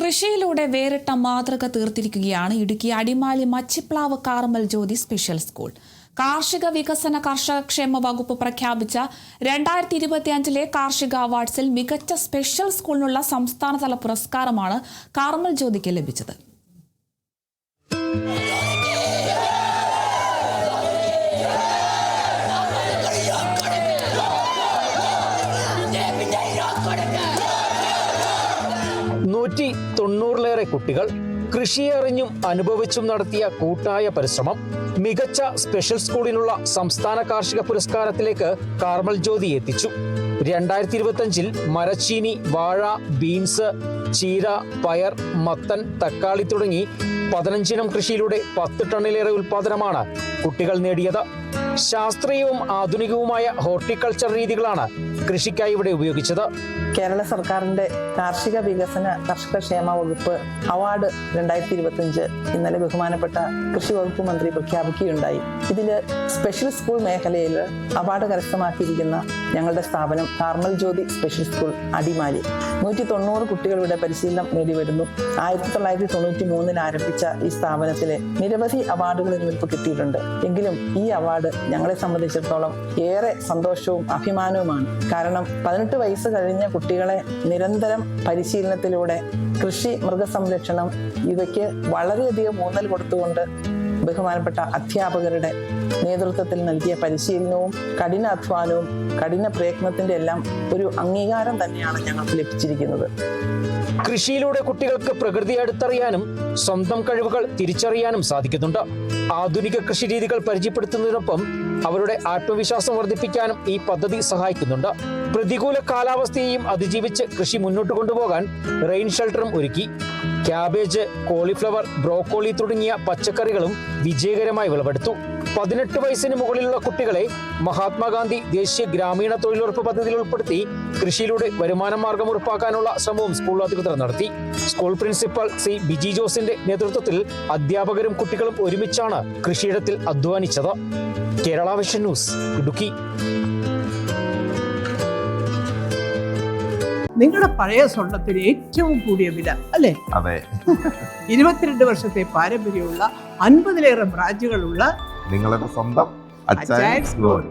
കൃഷിയിലൂടെ വേറിട്ട മാതൃക തീർത്തിരിക്കുകയാണ് Idukki Adimali Machiplavu Carmel Jyothi special school. കാർഷിക വികസന കർഷകക്ഷേമ വകുപ്പ് പ്രഖ്യാപിച്ച 2025 കാർഷിക അവാർഡ്സിൽ മികച്ച സ്പെഷ്യൽ സ്കൂളിനുള്ള സംസ്ഥാനതല പുരസ്കാരമാണ് കാർമൽ ജ്യോതിക്ക് ലഭിച്ചത്. ലേറെ കുട്ടികൾ കൃഷിയെ അറിഞ്ഞും അനുഭവിച്ചും നടത്തിയ കൂട്ടായ പരിശ്രമം മികച്ച സ്പെഷ്യൽ സ്കൂളിനുള്ള സംസ്ഥാന കാർഷിക പുരസ്കാരത്തിലേക്ക് കാർമൽ ജ്യോതി എത്തിച്ചു. 2025 മരച്ചീനി, വാഴ, ബീൻസ്, ചീര, പയർ, മത്തൻ, തക്കാളി തുടങ്ങി 15 ഇനം കൃഷിയിലൂടെ 10 ടണ്ണിലേറെ ഉൽപാദനമാണ് കുട്ടികൾ നേടിയത്. ശാസ്ത്രീയവും ആധുനികവുമായ ഹോർട്ടിക്കൾച്ചർ രീതികളാണ് കൃഷിക്കായി ഇവിടെ ഉപയോഗിച്ചത്. കേരള സർക്കാരിന്റെ കാർഷിക വികസന കർഷകക്ഷേമ വകുപ്പ് അവാർഡ് 2025 ഇന്നലെ ബഹുമാനപ്പെട്ട കൃഷി വകുപ്പ് മന്ത്രി പ്രഖ്യാപിക്കുകയുണ്ടായി. ഇതിൽ സ്പെഷ്യൽ സ്കൂൾ മേഖലയിൽ അവാർഡ് കരസ്ഥമാക്കിയിരിക്കുന്ന ഞങ്ങളുടെ സ്ഥാപനം കാർമൽ ജ്യോതി സ്പെഷ്യൽ സ്കൂൾ അടിമാലി 190 കുട്ടികളുടെ പരിശീലനം നേടിവരുന്നു. 1993 ആരംഭിച്ച ഈ സ്ഥാപനത്തിലെ നിരവധി അവാർഡുകൾ ഇവർക്ക് കിട്ടിയിട്ടുണ്ട്. എങ്കിലും ഈ അവാർഡ് ഞങ്ങളെ സംബന്ധിച്ചിടത്തോളം ഏറെ സന്തോഷവും അഭിമാനവുമാണ്. കാരണം 18 വയസ്സ് കഴിഞ്ഞ കുട്ടികളെ നിരന്തരം പരിശീലനത്തിലൂടെ കൃഷി, മൃഗസംരക്ഷണം ഇവയ്ക്ക് വളരെയധികം ഊന്നൽ കൊടുത്തുകൊണ്ട് ബഹുമാനപ്പെട്ട അധ്യാപകരുടെ നേതൃത്വത്തിൽ നൽകിയ പരിശീലനവും കഠിനാധ്വാനവും കഠിന പ്രയത്നത്തിന്റെ എല്ലാം ഒരു അംഗീകാരം തന്നെയാണ് ഞങ്ങൾക്ക് ലഭിച്ചിരിക്കുന്നത്. കൃഷിയിലൂടെ കുട്ടികൾക്ക് പ്രകൃതി അടുത്തറിയാനും സ്വന്തം കഴിവുകൾ തിരിച്ചറിയാനും സാധിക്കുന്നുണ്ട്. ആധുനിക കൃഷി രീതികൾ പരിചയപ്പെടുത്തുന്നതിനൊപ്പം അവരുടെ ആത്മവിശ്വാസം വർദ്ധിപ്പിക്കാനും ഈ പദ്ധതി സഹായിക്കുന്നുണ്ട്. പ്രതികൂല കാലാവസ്ഥയെയും അതിജീവിച്ച് കൃഷി മുന്നോട്ട് കൊണ്ടുപോകാൻ റെയിൻ ഷെൽട്ടറും ഒരുക്കി. ക്യാബേജ്, കോളിഫ്ലവർ, ബ്രോക്കോളി തുടങ്ങിയ പച്ചക്കറികളും വിജയകരമായി വിളവെടുത്തു. 18 വയസ്സിന് മുകളിലുള്ള കുട്ടികളെ മഹാത്മാഗാന്ധി ദേശീയ ഗ്രാമീണ തൊഴിലുറപ്പ് പദ്ധതിയിൽ ഉൾപ്പെടുത്തി കൃഷിയിലൂടെ വരുമാന മാർഗം ഉറപ്പാക്കാനുള്ള ശ്രമവും സ്കൂൾ അധികൃതർ നടത്തി. സ്കൂൾ പ്രിൻസിപ്പൽ സി ബിജി ജോസിന്റെ നേതൃത്വത്തിൽ അധ്യാപകരും കുട്ടികളും ഒരുമിച്ചാണ് കൃഷിയിടത്തിൽ അധ്വാനിച്ചത്. Kerala vision news, Idukki. നിങ്ങളുടെ പഴയ സ്വർണത്തിന് ഏറ്റവും കൂടിയ വില അല്ലേ? അതെ. 22 വർഷത്തെ പാരമ്പര്യമുള്ള 50-ലേറെ ബ്രാഞ്ചുകളുള്ള നിങ്ങളുടെ സ്വന്തം അച്ചായൻസ് ഗോൾഡ്.